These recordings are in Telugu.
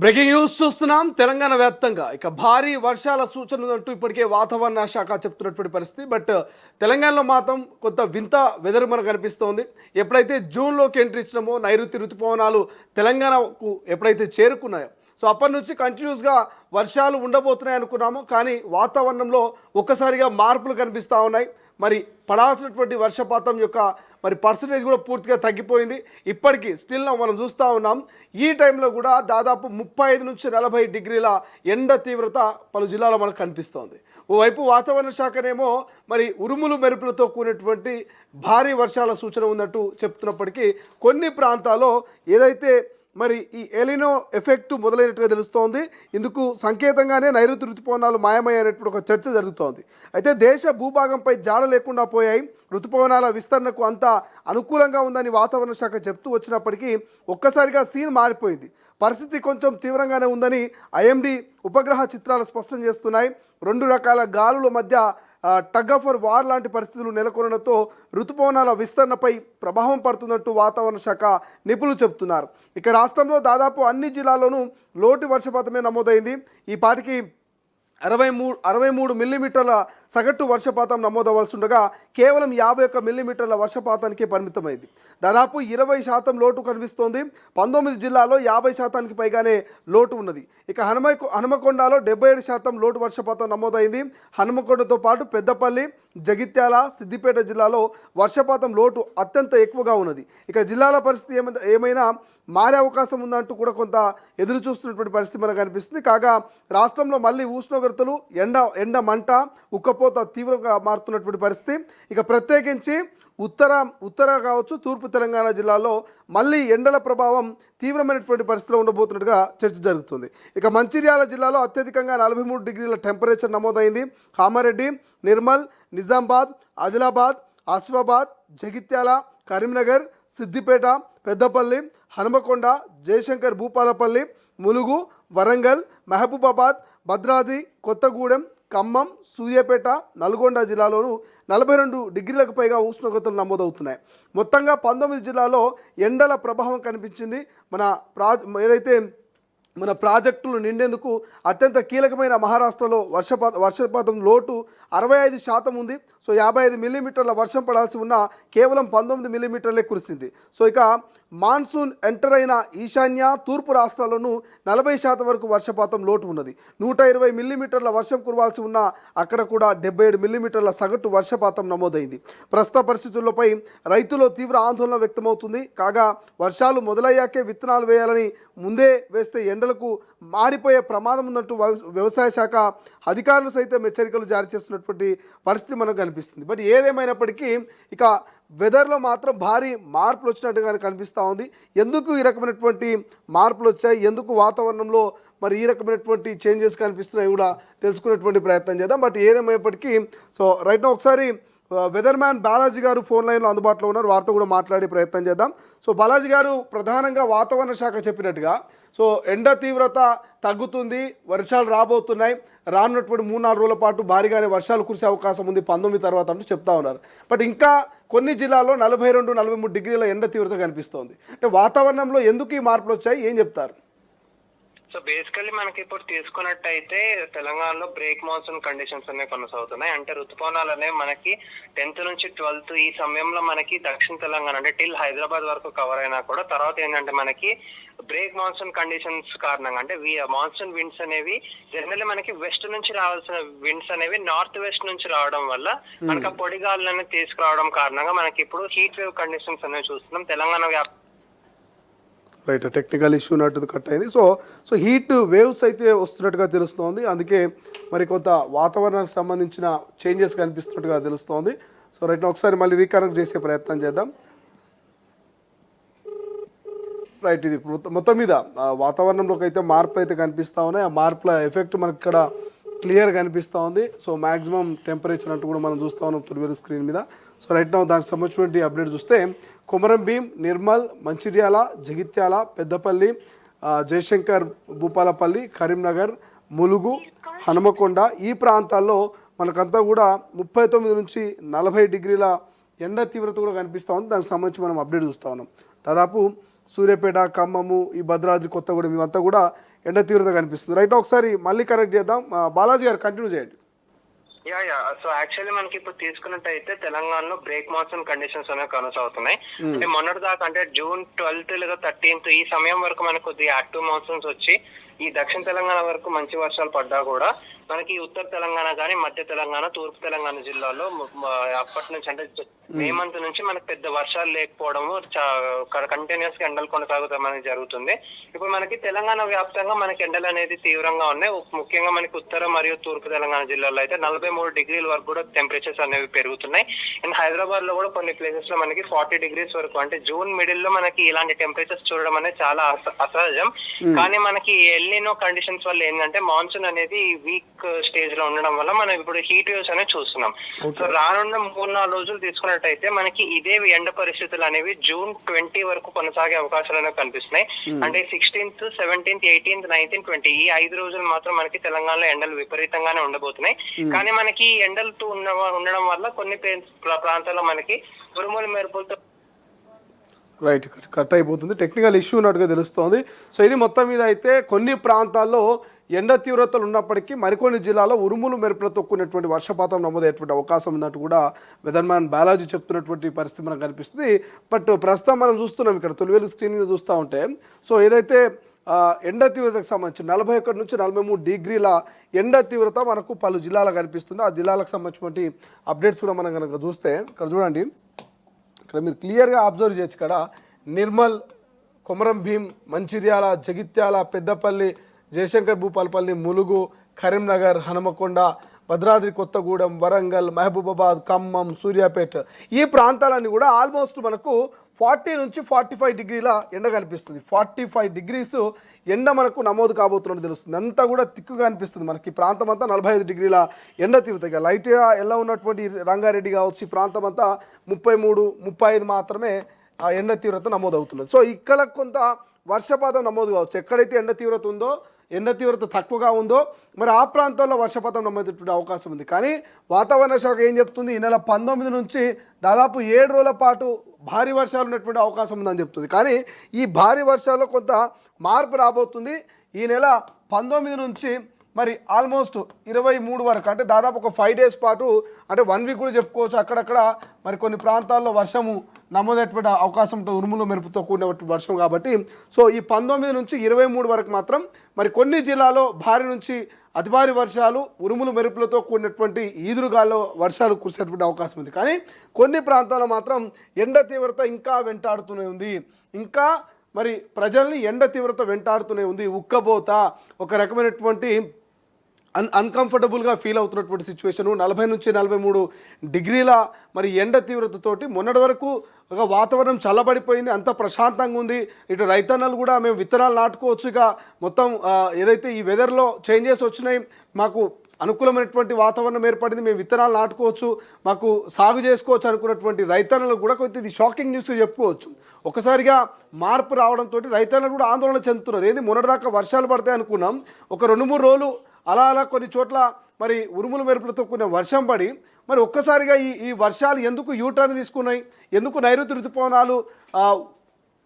బ్రేకింగ్ న్యూస్ చూస్తున్నాం. తెలంగాణ వ్యాప్తంగా ఇక భారీ వర్షాల సూచన అంటూ ఇప్పటికే వాతావరణ శాఖ చెప్తున్నటువంటి పరిస్థితి. బట్ తెలంగాణలో మాత్రం కొంత వింత వెదర్ మనకు కనిపిస్తోంది. ఎప్పుడైతే జూన్లోకి ఎంట్రీ ఇచ్చినామో నైరుతి ఋతుపవనాలు తెలంగాణకు ఎప్పుడైతే చేరుకున్నాయో, సో అప్పటి నుంచి కంటిన్యూస్గా వర్షాలు ఉండబోతున్నాయి అనుకున్నాము. కానీ వాతావరణంలో ఒక్కసారిగా మార్పులు కనిపిస్తూ ఉన్నాయి. మరి పడాల్సినటువంటి వర్షపాతం యొక్క మరి పర్సంటేజ్ కూడా పూర్తిగా తగ్గిపోయింది. ఇప్పటికీ స్టిల్ మనం చూస్తూ ఉన్నాం. ఈ టైంలో కూడా దాదాపు 35 నుంచి 40 డిగ్రీల ఎండ తీవ్రత పలు జిల్లాలో మనకు కనిపిస్తోంది. ఓవైపు వాతావరణ శాఖనేమో మరి ఉరుములు మెరుపులతో కూడినటువంటి భారీ వర్షాల సూచన ఉన్నట్టు చెప్తున్నప్పటికీ కొన్ని ప్రాంతాల్లో ఏదైతే మరి ఈ ఎలినో ఎఫెక్ట్ మొదలైనట్టుగా తెలుస్తోంది. ఇందుకు సంకేతంగానే నైరుతి ఋతుపవనాలు మాయమయ్యేటప్పుడు ఒక చర్చ జరుగుతోంది. అయితే దేశ భూభాగంపై జాడ లేకుండా పోయాయి. ఋతుపవనాల విస్తరణకు అంత అనుకూలంగా ఉందని వాతావరణ శాఖ చెప్తూ వచ్చినప్పటికీ ఒక్కసారిగా సీన్ మారిపోయింది. పరిస్థితి కొంచెం తీవ్రంగానే ఉందని ఐఎండీ ఉపగ్రహ చిత్రాలు స్పష్టం చేస్తున్నాయి. రెండు రకాల గాలుల మధ్య టగ్ ఆఫ్ వార్ లాంటి పరిస్థితులు నెలకొనడంతో ఋతుపవనాల విస్తరణపై ప్రభావం పడుతున్నట్టు వాతావరణ శాఖ నిపుణులు చెబుతున్నారు. ఇక రాష్ట్రంలో దాదాపు అన్ని జిల్లాల్లోనూ లోటు వర్షపాతమే నమోదైంది. ఈ పాటికి 63 మిల్లీమీటర్ల సగటు వర్షపాతం నమోదవలసి ఉండగా కేవలం 51 మిల్లీమీటర్ల వర్షపాతానికే పరిమితమైంది. దాదాపు 20% లోటు కనిపిస్తోంది. 19 జిల్లాల్లో 50%కి పైగానే లోటు ఉన్నది. ఇక హనుమకొండలో 77% లోటు వర్షపాతం నమోదైంది. హనుమకొండతో పాటు పెద్దపల్లి, జగిత్యాల, సిద్దిపేట జిల్లాలో వర్షపాతం లోటు అత్యంత ఎక్కువగా ఉన్నది. ఇక జిల్లాల పరిస్థితి ఏమైనా మారే అవకాశం ఉందంటూ కూడా కొంత ఎదురు చూస్తున్నటువంటి పరిస్థితి మనకు కనిపిస్తుంది. కాగా రాష్ట్రంలో మళ్ళీ ఉష్ణోగ్రతలు ఎండ మంట ఉక్కపోత తీవ్రంగా మారుతున్నటువంటి పరిస్థితి. ఇక ప్రత్యేకించి ఉత్తర కావచ్చు, తూర్పు తెలంగాణ జిల్లాలో మళ్ళీ ఎండల ప్రభావం తీవ్రమైనటువంటి పరిస్థితిలో ఉండబోతున్నట్టుగా చర్చ జరుగుతుంది. ఇక మంచిర్యాల జిల్లాలో అత్యధికంగా 43 డిగ్రీల టెంపరేచర్ నమోదైంది. కామారెడ్డి, నిర్మల్, నిజామాబాద్, ఆదిలాబాద్, ఆసిఫాబాద్, జగిత్యాల, కరీంనగర్, సిద్దిపేట, పెద్దపల్లి, హనుమకొండ, జయశంకర్ భూపాలపల్లి, ములుగు, వరంగల్, మహబూబాబాద్, భద్రాద్రి, కొత్తగూడెం, ఖమ్మం, సూర్యాపేట, నల్గొండ జిల్లాలోనూ 42 డిగ్రీలకు పైగా ఉష్ణోగ్రతలు నమోదవుతున్నాయి. మొత్తంగా 19 జిల్లాల్లో ఎండల ప్రభావం కనిపించింది. ఏదైతే మన ప్రాజెక్టులు నిండేందుకు అత్యంత కీలకమైన మహారాష్ట్రలో వర్షపాతం లోటు 65% ఉంది. సో 55 మిల్లీమీటర్ల వర్షం పడాల్సి ఉన్న కేవలం 19 మిల్లీమీటర్లే కురిసింది. సో ఇక మాన్సూన్ ఎంటర్ అయిన ఈశాన్య, తూర్పు రాష్ట్రాల్లోనూ 40% వరకు వర్షపాతం లోటు ఉన్నది. 120 మిల్లీమీటర్ల వర్షం కురవాల్సి ఉన్న అక్కడ కూడా 77 మిల్లీమీటర్ల సగటు వర్షపాతం నమోదైంది. ప్రస్తుత పరిస్థితులపై రైతుల్లో తీవ్ర ఆందోళన వ్యక్తమవుతుంది. కాగా వర్షాలు మొదలయ్యాకే విత్తనాలు వేయాలని ముందే వేస్తే ఎండలకు మాడిపోయే ప్రమాదం ఉన్నట్టు వ్యవసాయ శాఖ అధికారులు సైతం హెచ్చరికలు జారీ చేస్తున్నటువంటి పరిస్థితి మనకు కనిపిస్తుంది. బట్ ఏదేమైనప్పటికీ ఇక వెదర్లో మాత్రం భారీ మార్పులు వచ్చినట్టుగా కనిపిస్తూ ఉంది. ఎందుకు ఈ రకమైనటువంటి మార్పులు వచ్చాయి, ఎందుకు వాతావరణంలో మరి ఈ రకమైనటువంటి చేంజెస్ కనిపిస్తున్నాయి కూడా తెలుసుకునేటువంటి ప్రయత్నం చేద్దాం. బట్ ఏదేమైనప్పటికీ సో రైట్ నౌ ఒకసారి వెదర్ మ్యాన్ బాలాజీ గారు ఫోన్ లైన్లో అందుబాటులో ఉన్నారు. వారితో కూడా మాట్లాడే ప్రయత్నం చేద్దాం. సో బాలాజీ గారు, ప్రధానంగా వాతావరణ శాఖ చెప్పినట్టుగా సో ఎండ తీవ్రత తగ్గుతుంది, వర్షాలు రాబోతున్నాయి, రానున్నటువంటి 3-4 రోజుల పాటు భారీగానే వర్షాలు కురిసే అవకాశం ఉంది 19 తర్వాత అంటూ చెప్తా ఉన్నారు. బట్ ఇంకా కొన్ని జిల్లాల్లో 42-43 డిగ్రీల ఎండ తీవ్రత కనిపిస్తోంది. అంటే వాతావరణంలో ఎందుకు ఈ మార్పులు వచ్చాయి, ఏం చెప్తారు? సో బేసికల్లీ మనకి ఇప్పుడు తీసుకున్నట్టయితే తెలంగాణలో బ్రేక్ మాన్సూన్ కండిషన్స్ అనేవి కొనసాగుతున్నాయి. అంటే ఋతుపవనాలు అనేవి మనకి 10th నుంచి 12th ఈ సమయంలో మనకి దక్షిణ తెలంగాణ అంటే టిల్ హైదరాబాద్ వరకు కవర్ అయినా కూడా తర్వాత ఏంటంటే మనకి బ్రేక్ మాన్సూన్ కండిషన్స్ కారణంగా అంటే మాన్సూన్ విండ్స్ అనేవి జనరల్లీ మనకి వెస్ట్ నుంచి రావాల్సిన విండ్స్ అనేవి నార్త్ వెస్ట్ నుంచి రావడం వల్ల మనకి ఆ పొడిగాలులను తీసుకురావడం కారణంగా మనకి ఇప్పుడు హీట్ వేవ్ కండిషన్స్ అనేవి చూస్తున్నాం తెలంగాణ రైట్. టెక్నికల్ ఇష్యూ ఉన్నట్టు కట్ అయింది. సో హీట్ వేవ్స్ అయితే వస్తున్నట్టుగా తెలుస్తోంది. అందుకే మరి కొంత వాతావరణానికి సంబంధించిన చేంజెస్ కనిపిస్తున్నట్టుగా తెలుస్తోంది. సో రైట్ ఒకసారి మళ్ళీ రీకనెక్ట్ చేసే ప్రయత్నం చేద్దాం. రైట్, ఇది మొత్తం మీద వాతావరణంలోకి అయితే మార్పులు అయితే కనిపిస్తూ ఉన్నాయి. ఆ మార్పుల ఎఫెక్ట్ మనకి ఇక్కడ క్లియర్ కనిపిస్తూ ఉంది. సో మ్యాక్సిమం టెంపరేచర్ అంటూ కూడా మనం చూస్తూ ఉన్నాం తొలివేరు స్క్రీన్ మీద. సో రైట్ నౌ దానికి సంబంధించినటువంటి అప్డేట్ చూస్తే కొమరంభీం, నిర్మల్, మంచిర్యాల, జగిత్యాల, పెద్దపల్లి, జయశంకర్ భూపాలపల్లి, కరీంనగర్, ములుగు, హనుమకొండ ఈ ప్రాంతాల్లో మనకంతా కూడా 39 నుంచి 40 డిగ్రీల ఎండ తీవ్రత కూడా కనిపిస్తూ ఉంది. దానికి సంబంధించి మనం అప్డేట్ చూస్తూ ఉన్నాం. దాదాపు సూర్యాపేట, ఖమ్మము, ఈ భద్రాద్రి, కొత్తగూడెం ఇవంతా కూడా ఎండ తీవ్రత కనిపిస్తుంది. రైట్, ఒకసారి మళ్ళీ కనెక్ట్ చేద్దాం. బాలాజీ గారు కంటిన్యూ చేయండి. సో యాక్చువల్లీ మనకి ఇప్పుడు తీసుకున్నట్టయితే తెలంగాణలో బ్రేక్ మాన్సూన్ కండిషన్స్ అనేవి కొనసాగుతున్నాయి. అంటే మొన్నటి దాకా అంటే జూన్ 12 లేదా 13 ఈ సమయం వరకు మనకు కొద్దిగా యాక్టివ్ మాన్సూన్స్ వచ్చి ఈ దక్షిణ తెలంగాణ వరకు మంచి వర్షాలు పడ్డా కూడా మనకి ఉత్తర తెలంగాణ కానీ మధ్య తెలంగాణ తూర్పు తెలంగాణ జిల్లాలో అప్పటి నుంచి అంటే మే మంత్ నుంచి మనకు పెద్ద వర్షాలు లేకపోవడము కంటిన్యూస్ గా ఎండలు కొనసాగుతాం అనేది జరుగుతుంది. ఇప్పుడు మనకి తెలంగాణ వ్యాప్తంగా మనకి ఎండలు అనేది తీవ్రంగా ఉన్నాయి. ముఖ్యంగా మనకి ఉత్తర మరియు తూర్పు తెలంగాణ జిల్లాలో అయితే 43 డిగ్రీల వరకు కూడా టెంపరేచర్స్ అనేవి పెరుగుతున్నాయి. అండ్ హైదరాబాద్ లో కూడా కొన్ని ప్లేసెస్ లో మనకి 40 డిగ్రీస్ వరకు అంటే జూన్ మిడిల్ లో మనకి ఇలాంటి టెంపరేచర్స్ చూడడం అనేది చాలా అసహజం. కానీ మనకి ఎల్నినో కండిషన్స్ వల్ల ఏంటంటే మాన్సూన్ అనేది వీక్ స్టేజ్ లో ఉండడం వల్ల మనం ఇప్పుడు హీట్ వేవ్స్ అనేది చూస్తున్నాం. సో రానున్న 3-4 రోజులు తీసుకున్నట్టయితే మనకి ఇదే ఎండ పరిస్థితులు అనేవి జూన్ 20 వరకు కొనసాగే అవకాశాలు అనేవి కనిపిస్తున్నాయి. అంటే 16th, 17th, 18th, 19th, 20 ఈ 5 రోజులు మాత్రం మనకి తెలంగాణలో ఎండలు విపరీతంగానే ఉండబోతున్నాయి. కానీ మనకి ఎండలతో ఉండడం వల్ల కొన్ని ప్రాంతాల్లో మనకి ఉరుములు మెరుపులతో రైట్, కట్ అయిపోతుంది. టెక్నికల్ ఇష్యూ ఉన్నట్టుగా తెలుస్తోంది. సో ఇది మొత్తం మీద అయితే కొన్ని ప్రాంతాల్లో ఎండ తీవ్రతలు ఉన్నప్పటికీ మరికొన్ని జిల్లాలో ఉరుములు మెరుపులతో కూడినటువంటి వర్షపాతం నమోదయ్యేటువంటి అవకాశం ఉందంటూ కూడా వెదర్మ్యాన్ బాలాజీ చెప్తున్నటువంటి పరిస్థితి మనకు కనిపిస్తుంది. బట్ ప్రస్తుతం మనం చూస్తున్నాం ఇక్కడ తొలివేలు స్క్రీన్ మీద చూస్తూ ఉంటే సో ఏదైతే ఎండ తీవ్రతకు సంబంధించి 41 నుంచి 43 డిగ్రీల ఎండ తీవ్రత మనకు పలు జిల్లాలకు కనిపిస్తుంది. ఆ జిల్లాలకు సంబంధించినటువంటి అప్డేట్స్ కూడా మనం కనుక చూస్తే ఇక్కడ చూడండి, ఇక్కడ మీరు క్లియర్గా అబ్జర్వ్ చేయొచ్చు. ఇక్కడ నిర్మల్, కొమరం భీం, మంచిర్యాల, జగిత్యాల, పెద్దపల్లి, జయశంకర్ భూపాలపల్లి, ములుగు, కరీంనగర్, హనుమకొండ, భద్రాద్రి కొత్తగూడెం, వరంగల్, మహబూబాబాద్, ఖమ్మం, సూర్యాపేట ఈ ప్రాంతాలన్నీ కూడా ఆల్మోస్ట్ మనకు 40 నుంచి 45 డిగ్రీల ఎండ కనిపిస్తుంది. 45 డిగ్రీస్ ఎండ మనకు నమోదు కాబోతున్నట్టు తెలుస్తుంది. అంతా కూడా తిక్కుగా అనిపిస్తుంది మనకి. ఈ ప్రాంతం అంతా 45 డిగ్రీల ఎండ తీవ్రతగా లైట్గా ఎలా ఉన్నటువంటి రంగారెడ్డి కావచ్చు ఈ ప్రాంతం అంతా 33, 35 మాత్రమే ఆ ఎండ తీవ్రత నమోదవుతున్నది. సో ఇక్కడ కొంత వర్షపాతం నమోదు కావచ్చు. ఎక్కడైతే ఎండ తీవ్రత ఉందో, ఎండ తీవ్రత తక్కువగా ఉందో మరి ఆ ప్రాంతాల్లో వర్షపాతం నమోదయ్యేటువంటి అవకాశం ఉంది. కానీ వాతావరణ శాఖ ఏం చెప్తుంది, ఈ నెల 19 నుంచి దాదాపు 7 రోజుల పాటు భారీ వర్షాలు ఉన్నటువంటి అవకాశం ఉందని చెప్తుంది. కానీ ఈ భారీ వర్షాల్లో కొంత మార్పు రాబోతుంది. ఈ నెల 19 నుంచి మరి ఆల్మోస్ట్ 23 వరకు అంటే దాదాపు ఒక 5 డేస్ పాటు అంటే 1 వీక్ కూడా చెప్పుకోవచ్చు. అక్కడక్కడ మరి కొన్ని ప్రాంతాల్లో వర్షము నమోదయ్యేటువంటి అవకాశం ఉంటుంది, ఉరుములు మెరుపుతో కూడినటువంటి వర్షం కాబట్టి. సో ఈ 19 నుంచి 23 వరకు మాత్రం మరి కొన్ని జిల్లాలో భారీ నుంచి అతి భారీ వర్షాలు, ఉరుములు మెరుపులతో కూడినటువంటి ఈదురుగాల్లో వర్షాలు కురిసేటువంటి అవకాశం ఉంది. కానీ కొన్ని ప్రాంతాల్లో మాత్రం ఎండ తీవ్రత ఇంకా వెంటాడుతూనే ఉంది. ఇంకా మరి ప్రజల్ని ఎండ తీవ్రత వెంటాడుతూనే ఉంది. ఉక్కబోత, ఒక రకమైనటువంటి అన్కంఫర్టబుల్గా ఫీల్ అవుతున్నటువంటి సిచ్యువేషను. 40 నుంచి 43 డిగ్రీల మరి ఎండ తీవ్రతతోటి మొన్నటి వరకు ఒక వాతావరణం చల్లబడిపోయింది, అంత ప్రశాంతంగా ఉంది. ఇటు రైతన్నలు కూడా మేము విత్తనాలు నాటుకోవచ్చు, ఇక మొత్తం ఏదైతే ఈ వెదర్లో చేంజెస్ వచ్చినాయి, మాకు అనుకూలమైనటువంటి వాతావరణం ఏర్పడింది, మేము విత్తనాలు నాటుకోవచ్చు, మాకు సాగు చేసుకోవచ్చు అనుకున్నటువంటి రైతన్నలు కూడా కొంత ఇది షాకింగ్ న్యూస్ చెప్పుకోవచ్చు. ఒకసారిగా మార్పు రావడంతో రైతన్నలు కూడా ఆందోళన చెందుతున్నారు. ఏది మొన్నటిదాకా వర్షాలు పడతాయి అనుకున్నాం, ఒక 2-3 రోజులు అలా కొన్ని చోట్ల మరి ఉరుములు మెరుపులతో కూడిన వర్షం పడి మరి ఒక్కసారిగా ఈ వర్షాలు ఎందుకు యూటర్న్ తీసుకున్నాయి, ఎందుకు నైరుతి ఋతుపవనాలు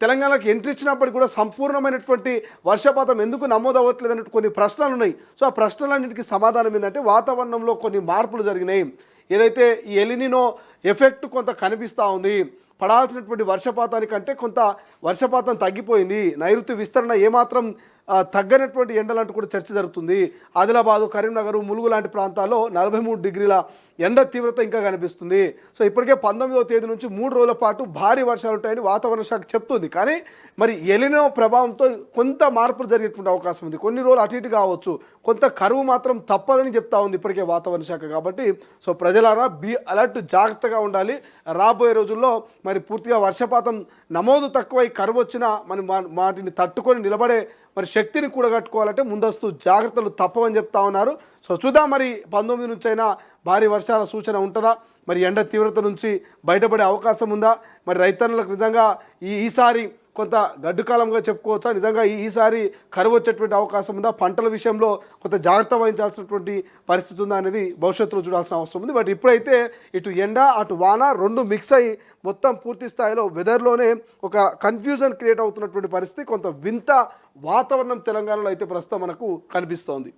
తెలంగాణకు ఎంట్రీ ఇచ్చినప్పటికీ కూడా సంపూర్ణమైనటువంటి వర్షపాతం ఎందుకు నమోదు అవ్వట్లేదు అన్నట్టు కొన్ని ప్రశ్నలు ఉన్నాయి. సో ఆ ప్రశ్నలన్నింటికి సమాధానం ఏంటంటే వాతావరణంలో కొన్ని మార్పులు జరిగినాయి. ఏదైతే ఈ ఎలినినో ఎఫెక్ట్ కొంత కనిపిస్తూ ఉంది, పడాల్సినటువంటి వర్షపాతానికంటే కొంత వర్షపాతం తగ్గిపోయింది, నైరుతి విస్తరణ ఏమాత్రం తగ్గనటువంటి ఎండలంటూ కూడా చర్చ జరుగుతుంది. ఆదిలాబాదు, కరీంనగర్, ములుగు లాంటి ప్రాంతాల్లో 43 డిగ్రీల ఎండ తీవ్రత ఇంకా కనిపిస్తుంది. సో ఇప్పటికే 19వ తేదీ నుంచి 3 రోజుల పాటు భారీ వర్షాలు ఉంటాయని వాతావరణ శాఖ చెప్తుంది. కానీ మరి ఎలినో ప్రభావంతో కొంత మార్పులు జరిగేటువంటి అవకాశం ఉంది. కొన్ని రోజులు అటు ఇటు కావచ్చు, కొంత కరువు మాత్రం తప్పదని చెప్తా ఉంది ఇప్పటికే వాతావరణ శాఖ. కాబట్టి సో ప్రజలారా బీ అలర్ట్, జాగ్రత్తగా ఉండాలి. రాబోయే రోజుల్లో మరి పూర్తిగా వర్షపాతం నమోదు తక్కువై కరువు వచ్చినా మనం వాటిని తట్టుకొని నిలబడే మరి శక్తిని కూడగట్టుకోవాలంటే ముందస్తు జాగ్రత్తలు తప్పవని చెప్తా ఉన్నారు. సో చూద్దాం మరి 19 నుంచి అయినా భారీ వర్షాల సూచన ఉంటుందా, మరి ఎండ తీవ్రత నుంచి బయటపడే అవకాశం ఉందా, మరి రైతన్నులకు నిజంగా ఈసారి కొంత గడ్డు కాలంగా చెప్పుకోవచ్చా, నిజంగా ఈసారి కరువు వచ్చేటువంటి అవకాశం ఉందా, పంటల విషయంలో కొంత జాగ్రత్త వహించాల్సినటువంటి పరిస్థితి ఉందా అనేది భవిష్యత్తులో చూడాల్సిన అవసరం ఉంది. బట్ ఇప్పుడైతే ఇటు ఎండ అటు వాన రెండు మిక్స్ అయ్యి మొత్తం పూర్తి స్థాయిలో వెదర్లోనే ఒక కన్ఫ్యూజన్ క్రియేట్ అవుతున్నటువంటి పరిస్థితి, కొంత వింత వాతావరణం తెలంగాణలో అయితే ప్రస్తుతం మనకు కనిపిస్తోంది.